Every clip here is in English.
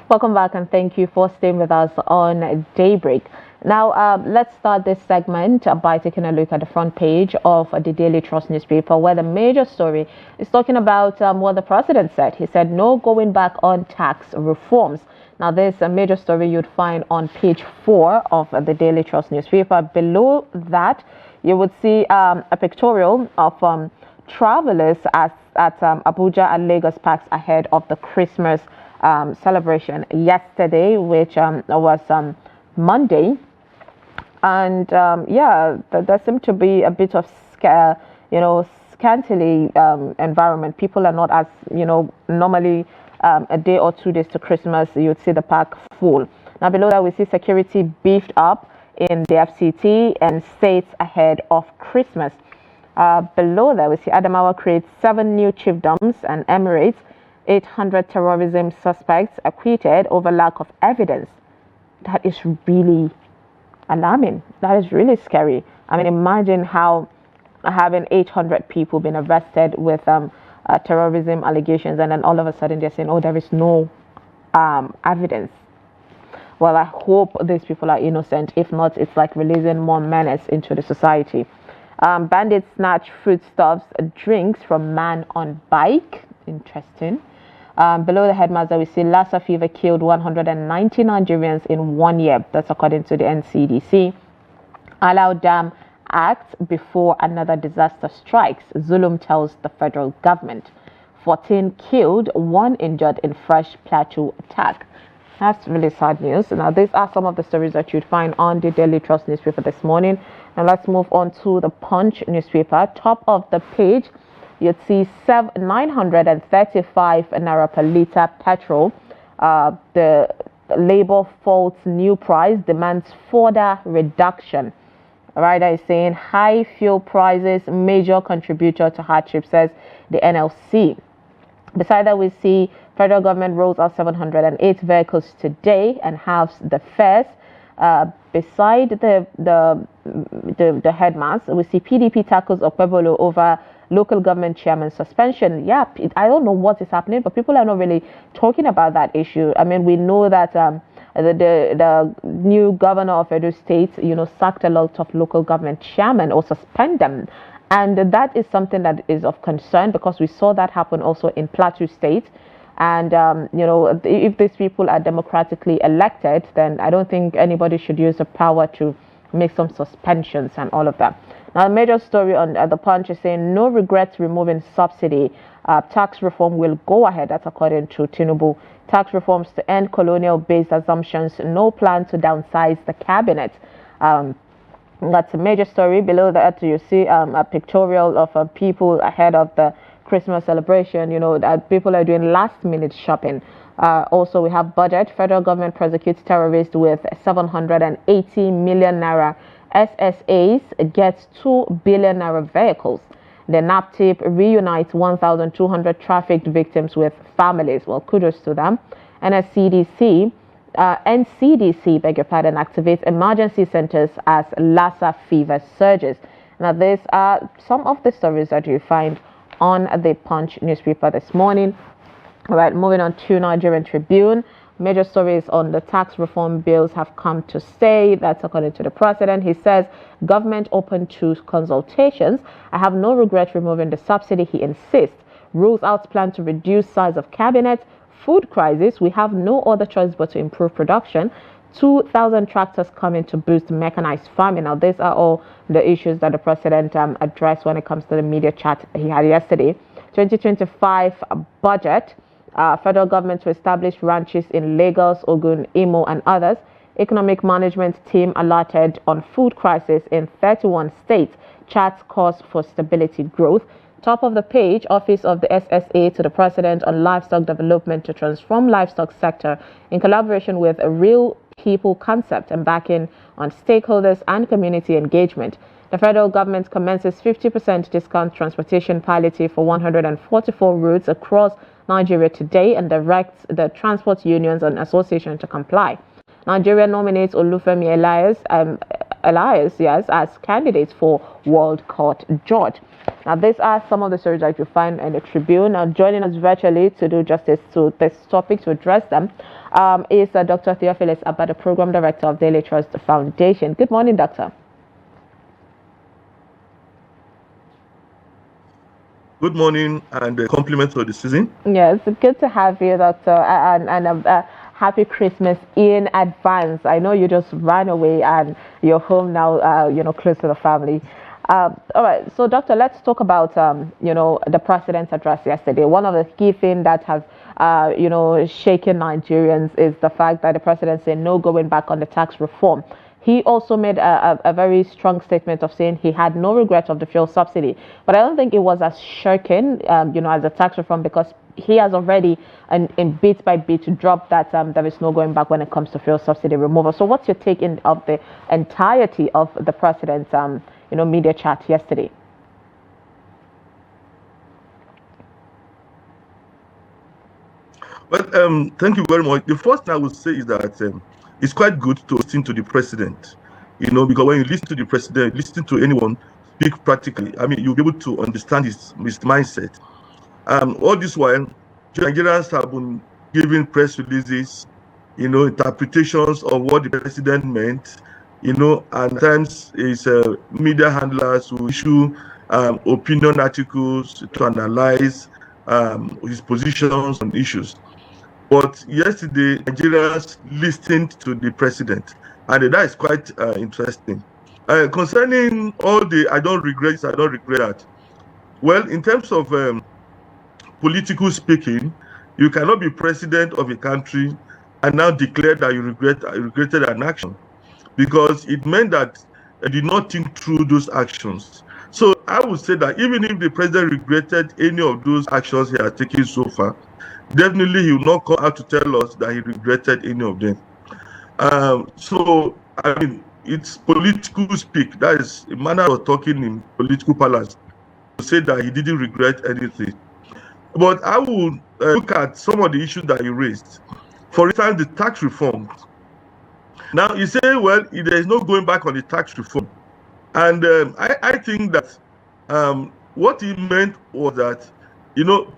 Welcome back and thank you for staying with us on Daybreak. Now, let's start this segment by taking a look at the front page of the Daily Trust newspaper, where the major story is talking about what the president said. He said, no going back on tax reforms. Now, there's a major story you'd find on page 4 of the Daily Trust newspaper. Below that, you would see a pictorial of travelers at Abuja and Lagos parks ahead of the Christmas celebration yesterday, which was Monday. And yeah, there seemed to be a bit of scantily environment. People are not as normally a day or 2 days to Christmas you'd see the park full. Now below that we see security beefed up in the FCT and states ahead of Christmas. Below that we see Adamawa creates 7 new chiefdoms and emirates, 800 terrorism suspects acquitted over lack of evidence. That is really alarming. That is really scary. I mean, imagine how having 800 people been arrested with terrorism allegations, and then all of a sudden they're saying, oh, there is no evidence. Well, I hope these people are innocent. If not, it's like releasing more menace into the society. Bandits snatch foodstuffs, drinks from man on bike. Interesting. Below the headmaster, we see Lassa fever killed 190 Nigerians in 1 year. That's according to the NCDC. Allow Dam act before another disaster strikes, Zulum tells the federal government. 14 killed, 1 injured in fresh Plateau attack. That's really sad news. Now, these are some of the stories that you'd find on the Daily Trust newspaper this morning. Now, let's move on to the Punch newspaper. Top of the page, you'd see 935 naira per litre petrol. The Labour faults new price, demands further reduction. Rider is saying high fuel prices, major contributor to hardship, says the NLC. Beside that, we see federal government rolls out 708 vehicles today and halves the fares. Beside the headmass, we see PDP tackles Okpebolo over local government chairman suspension. Yeah, I don't know what is happening, but people are not really talking about that issue. I mean, we know that the new governor of Edo State, sacked a lot of local government chairmen or suspend them. And that is something that is of concern because we saw that happen also in Plateau State. And, if these people are democratically elected, then I don't think anybody should use the power to make some suspensions and all of that. Now, a major story on the Punch is saying no regrets removing subsidy. Tax reform will go ahead. That's according to Tinubu. Tax reforms to end colonial-based assumptions. No plan to downsize the cabinet. That's a major story. Below that, you see a pictorial of people ahead of the Christmas celebration. That people are doing last-minute shopping. Also, we have budget. Federal government prosecutes terrorists with 780 million naira. SSAs gets 2 billion naira vehicles. The NAPTIP reunites 1,200 trafficked victims with families. Well, kudos to them. And as NCDC, activates emergency centers as Lassa fever surges. Now, these are some of the stories that you find on the Punch newspaper this morning. All right, moving on to Nigerian Tribune. Major stories on the tax reform bills have come to stay. That's according to the president. He says, government open to consultations. I have no regret removing the subsidy, he insists. Rules out plan to reduce size of cabinet. Food crisis. We have no other choice but to improve production. 2,000 tractors coming to boost mechanized farming. Now, these are all the issues that the president addressed when it comes to the media chat he had yesterday. 2025 budget. Federal government to establish ranches in Lagos, Ogun, Imo, and others. Economic management team alerted on food crisis in 31 states. Charts course for stability growth. Top of the page, Office of the SSA to the President on livestock development to transform livestock sector in collaboration with a real people concept and backing on stakeholders and community engagement. The federal government commences 50% discount transportation palliative for 144 routes across Nigeria today and directs the transport unions and association to comply. Nigeria nominates Olufemi Elias alliance, yes, as candidates for World Court judge. Now, these are some of the stories that you find in the Tribune. Now, joining us virtually to do justice to this topic, to address them, is Dr. Theophilus Abba, the Program Director of Daily Trust Foundation. Good morning, Doctor. Good morning, and compliments for the season. Yes, good to have you, Doctor, and happy Christmas in advance. I know you just ran away and you're home now, close to the family. All right, so Doctor, let's talk about, the president's address yesterday. One of the key things that have, shaken Nigerians is the fact that the president said no going back on the tax reform. He also made a very strong statement of saying he had no regret of the fuel subsidy. But I don't think it was as shocking, as the tax reform, because he has already, in bit by bit, dropped that there is no going back when it comes to fuel subsidy removal. So what's your take of the entirety of the president's, media chat yesterday? Well, thank you very much. The first thing I would say is that it's quite good to listen to the president, because when you listen to the president, listen to anyone speak practically, you'll be able to understand his mindset. All this while, Nigerians have been giving press releases, interpretations of what the president meant, and at times it's media handlers who issue opinion articles to analyze his positions on issues. But yesterday, Nigerians listened to the president, and that is quite interesting. Concerning all the I don't regret that. Well, in terms of political speaking, you cannot be president of a country and now declare that you regretted an action, because it meant that you did not think through those actions. So I would say that even if the president regretted any of those actions he has taken so far, definitely he will not come out to tell us that he regretted any of them. It's political speak. That is a manner of talking in political parlance, to say that he didn't regret anything. But I will look at some of the issues that he raised. For instance, the tax reform. Now, you say, well, there is no going back on the tax reform. And I think that what he meant was that,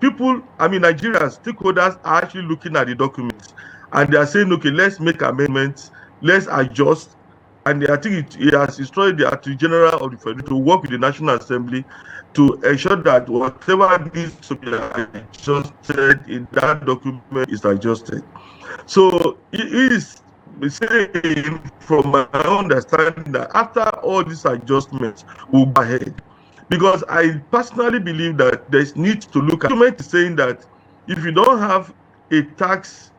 people, Nigerians, stakeholders are actually looking at the documents, and they are saying, okay, let's make amendments, let's adjust. And I think he has instructed the Attorney General of the Federation to work with the National Assembly to ensure that whatever needs to be adjusted in that document is adjusted. So he is saying, from my understanding, that after all these adjustments, we'll go ahead. Because I personally believe that there's need to look at. The document is saying that if you don't have a tax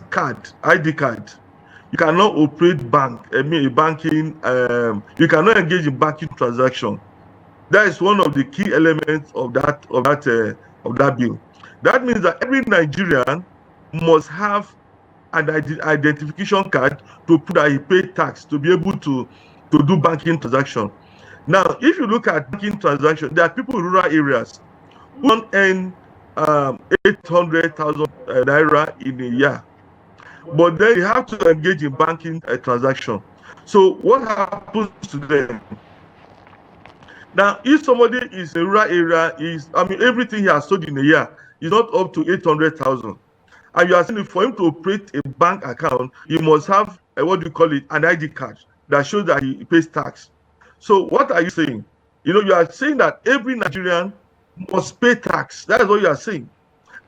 card, ID card, you cannot operate banking. You cannot engage in banking transaction. That is one of the key elements of that bill. That means that every Nigerian must have an identification card to prove that he paid tax to be able to do banking transaction. Now, if you look at banking transaction, there are people in rural areas who don't earn 800,000 naira in a year, but then they have to engage in banking transaction. So what happens to them? Now, if somebody is in a rural area, everything he has sold in a year is not up to 800,000. And you are saying for him to operate a bank account, he must have an ID card that shows that he pays tax. So what are you saying? You are saying that every Nigerian must pay tax. That is what you are saying.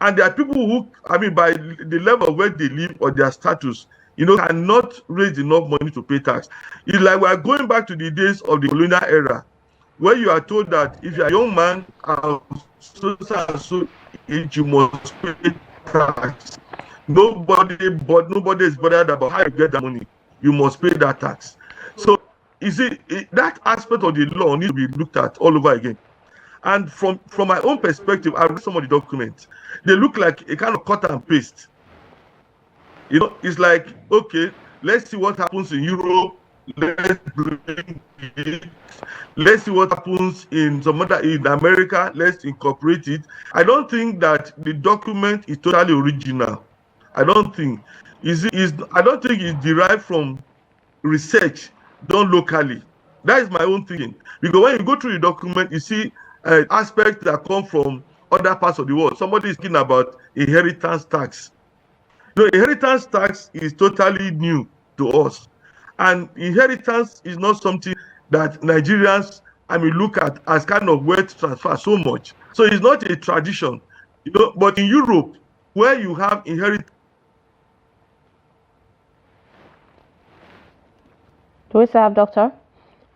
And there are people who, by the level of where they live or their status, cannot raise enough money to pay tax. It's like we are going back to the days of the colonial era, where you are told that if you are a young man so age, you must pay tax. Nobody is bothered about how you get that money. You must pay that tax. So you see, that aspect of the law needs to be looked at all over again. And from my own perspective, I read some of the documents. They look like a kind of cut and paste. It's like, okay, let's see what happens in Europe. Let's bring it. Let's see what happens in in America. Let's incorporate it. I don't think that the document is totally original. I don't think it's derived from research done locally. That is my own thinking. Because when you go through the document, you see aspects that come from other parts of the world. Somebody is talking about inheritance tax. No, inheritance tax is totally new to us. And inheritance is not something that Nigerians, look at as kind of wealth transfer so much. So it's not a tradition, but in Europe, where you have inheritance. Do we still have doctor?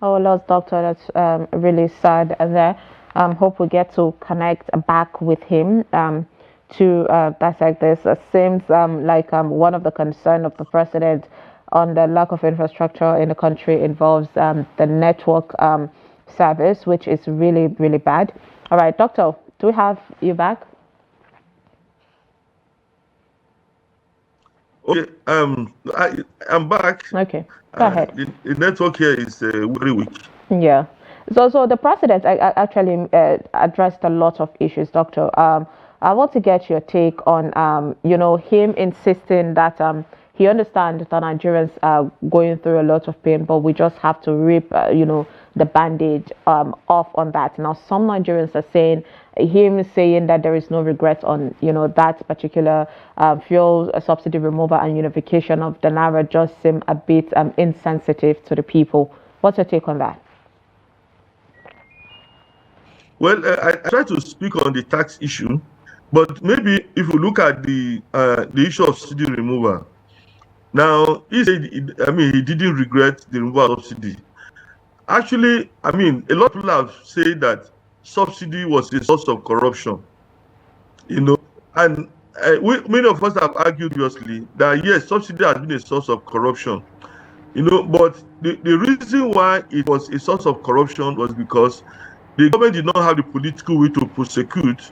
Oh, lost doctor. That's really sad. And there, hope we get to connect back with him to dissect this. It seems like one of the concern of the president on the lack of infrastructure in the country involves the network service, which is really, really bad. All right, doctor, do we have you back? Okay, I'm back. Okay, go ahead. The network here is very weak. Yeah. So the president actually addressed a lot of issues, doctor. I want to get your take on, him insisting that he understands that Nigerians are going through a lot of pain, but we just have to rip, the bandage off on that. Now, some Nigerians are saying, him saying that there is no regret on, that particular fuel subsidy removal and unification of the Naira just seem a bit insensitive to the people. What's your take on that? Well, I try to speak on the tax issue, but maybe if you look at the issue of subsidy removal, now he said, he didn't regret the removal of subsidy. Actually, a lot of people have said that subsidy was a source of corruption, and many of us have argued obviously that yes, subsidy has been a source of corruption, but the reason why it was a source of corruption was because the government did not have the political will to prosecute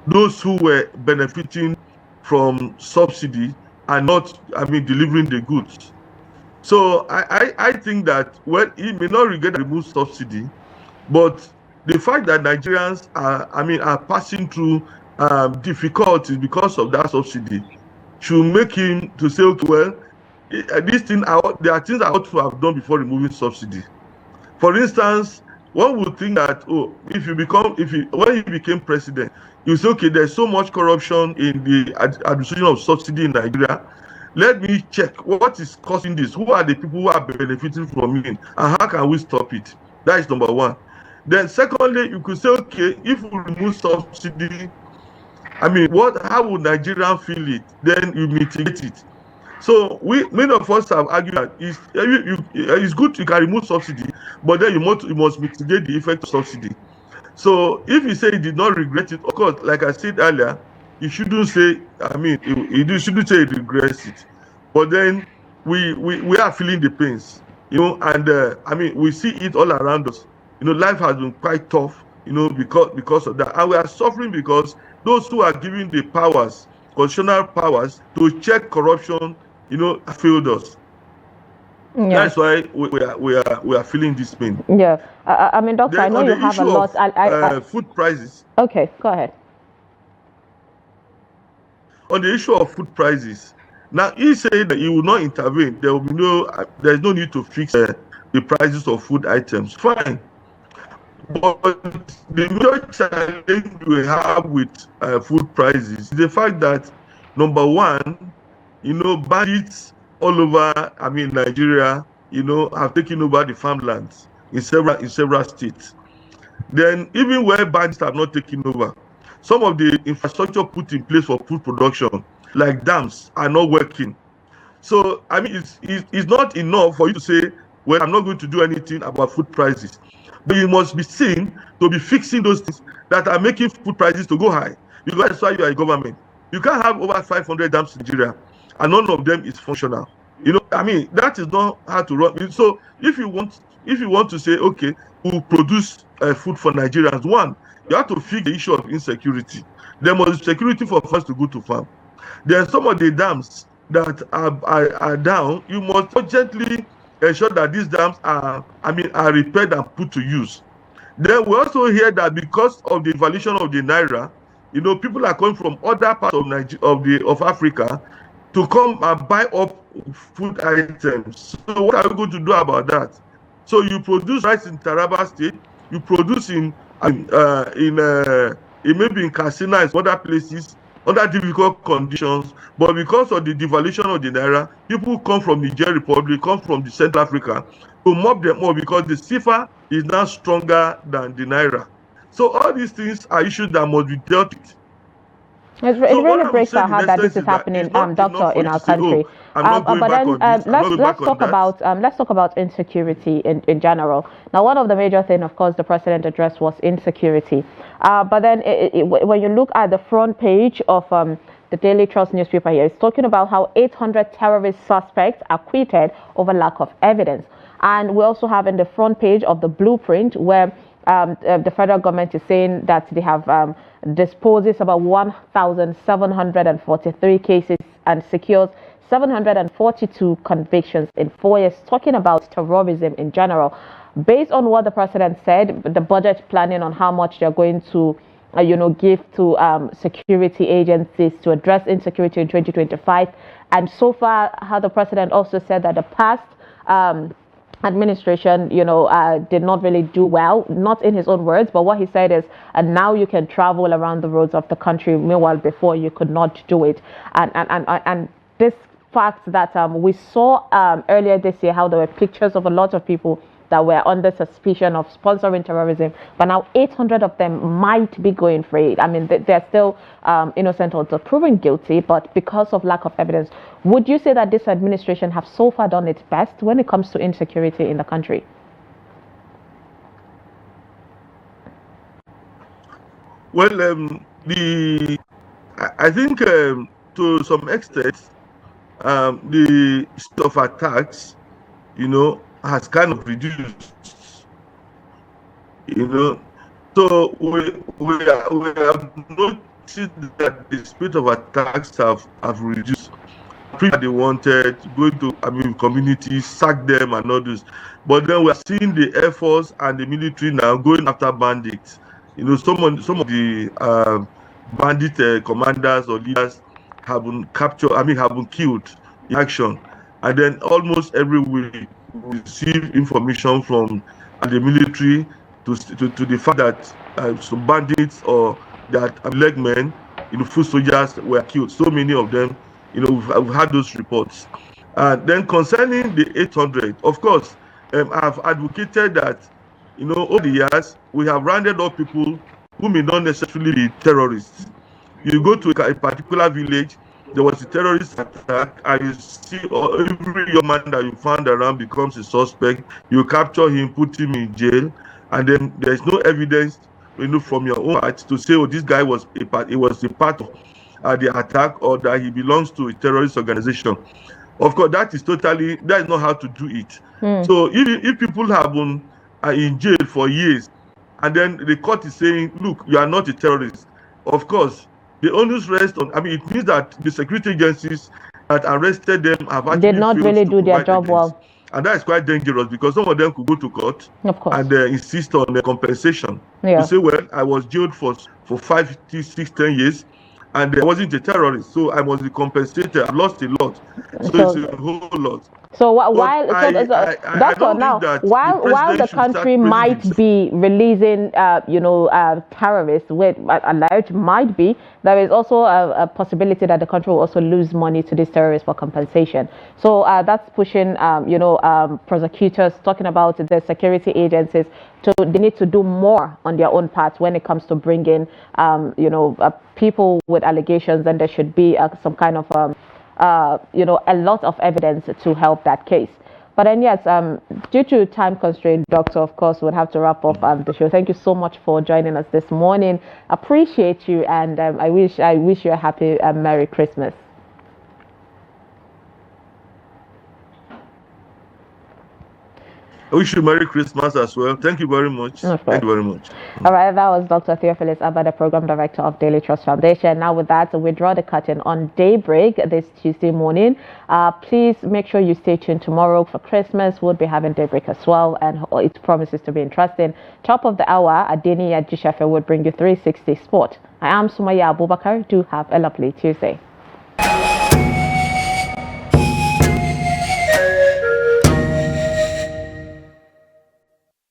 those who were benefiting from subsidy and not, delivering the goods. So I think that, well, he may not regret the removed subsidy, but the fact that Nigerians are passing through difficulties because of that subsidy should make him to say, okay, well, there are things I ought to have done before removing subsidy. For instance, one would think that, when he became president, you say, okay, there's so much corruption in the administration of subsidy in Nigeria. Let me check what is causing this. Who are the people who are benefiting from it, and how can we stop it? That is number one. Then, secondly, you could say, okay, if we remove subsidy, how would Nigerians feel it? Then you mitigate it. So many of us have argued that it's good you can remove subsidy, but then you must mitigate the effect of subsidy. So if you say he did not regret it, of course, like I said earlier, you shouldn't say, you shouldn't say he regrets it. But then we are feeling the pains, and we see it all around us. Life has been quite tough, because of that. And we are suffering because those who are giving the powers, constitutional powers, to check corruption, failed us. Yeah. That's why we are feeling this pain. Yeah, doctor, I know you have a lot. Food prices. Okay, go ahead. On the issue of food prices, now he said that he will not intervene. There's no need to fix the prices of food items. Fine, but the major challenge we have with food prices is the fact that, number one, bandits all over, Nigeria, have taken over the farmlands in several states. Then, even where bandits have not taken over, some of the infrastructure put in place for food production, like dams, are not working. So, it's not enough for you to say, well, I'm not going to do anything about food prices. But you must be seen to be fixing those things that are making food prices to go high. Because that's why you are a government. You can't have over 500 dams in Nigeria, and none of them is functional. That is not how to run. So if you want to say, okay, we'll produce food for Nigerians, one, you have to fix the issue of insecurity. There must be security for first to go to farm. There are some of the dams that are down. You must urgently ensure that these dams are repaired and put to use. Then we also hear that because of the valuation of the naira, people are coming from other parts of Africa to come and buy up food items. So what are we going to do about that? So you produce rice in Taraba State, you produce in maybe in Katsina and other places under difficult conditions, but because of the devaluation of the naira, people come from Niger Republic, come from the Central Africa to mob them all because the CFA is now stronger than the naira. So all these things are issues that must be dealt with. It So what really I would breaks say our in heart that this essence is is that happening, it's not doctor, enough for in you our to say, oh, country. I'm not going But back then on this, I'm not going let's back on talk that. about insecurity in general. Now, one of the major things, of course, the president addressed was insecurity. But then when you look at the front page of the Daily Trust newspaper here, it's talking about how 800 terrorist suspects acquitted over lack of evidence. And we also have in the front page of the blueprint where the federal government is saying that they have disposes about 1,743 cases and secures 742 convictions in 4 years, talking about terrorism in general. Based on what the president said, the budget planning on how much they're going to give to security agencies to address insecurity in 2025. And so far, how the president also said that the past administration, did not really do well, not in his own words, but what he said is, and now you can travel around the roads of the country, meanwhile before you could not do it. And this fact that we saw earlier this year how there were pictures of a lot of people that were under suspicion of sponsoring terrorism, but now 800 of them might be going free. I mean, they're still innocent until proven guilty, but because of lack of evidence. Would you say that this administration have so far done its best when it comes to insecurity in the country? Well, I think to some extent, the speed of attacks, has kind of reduced, So we have noticed that the speed of attacks have reduced. They wanted going to communities, sack them and all this, but then we are seeing the air force and the military now going after bandits. Some of the bandit commanders or leaders have been captured. Have been killed in action, and then almost every week we receive information from the military to the fact that some bandits or that leg men, foot soldiers were killed. So many of them. We've had those reports. Then concerning the 800, of course, I've advocated that, over the years, we have rounded up people who may not necessarily be terrorists. You go to a particular village, there was a terrorist attack, and you see every young man that you found around becomes a suspect. You capture him, put him in jail, and then there's no evidence, from your own part to say, oh, this guy was a part of the attack or that he belongs to a terrorist organization. Of course, that is not how to do it. So if people have been in jail for years and then the court is saying, look, you are not a terrorist, of course, the onus rests on, it means that the security agencies that arrested them have actually did not really do their job well. And that is quite dangerous because some of them could go to court and insist on a compensation. Yeah. To say, well, I was jailed for 5, 6, 10 years and I wasn't a terrorist, so I must be compensated. I lost a lot. So it's a whole lot. So while the country might be releasing, terrorists with alleged might be, there is also a possibility that the country will also lose money to these terrorists for compensation. So that's pushing, prosecutors talking about the security agencies they need to do more on their own part when it comes to bringing, people with allegations. Then there should be some kind of a lot of evidence to help that case. But then, yes, due to time constraint, Doctor, of course, would have to wrap up the show. Thank you so much for joining us this morning. Appreciate you, and I wish you a happy Merry Christmas. I wish you Merry Christmas as well. Thank you very much. Thank you very much. All right, that was Dr. Theophilus Abba, the Program Director of Daily Trust Foundation. Now with that, we draw the curtain on Daybreak this Tuesday morning. Please make sure you stay tuned tomorrow for Christmas. We'll be having Daybreak as well, and it promises to be interesting. Top of the hour, Adeni Ajishafe will bring you 360 Sport. I am Sumaya Abubakar. Do have a lovely Tuesday.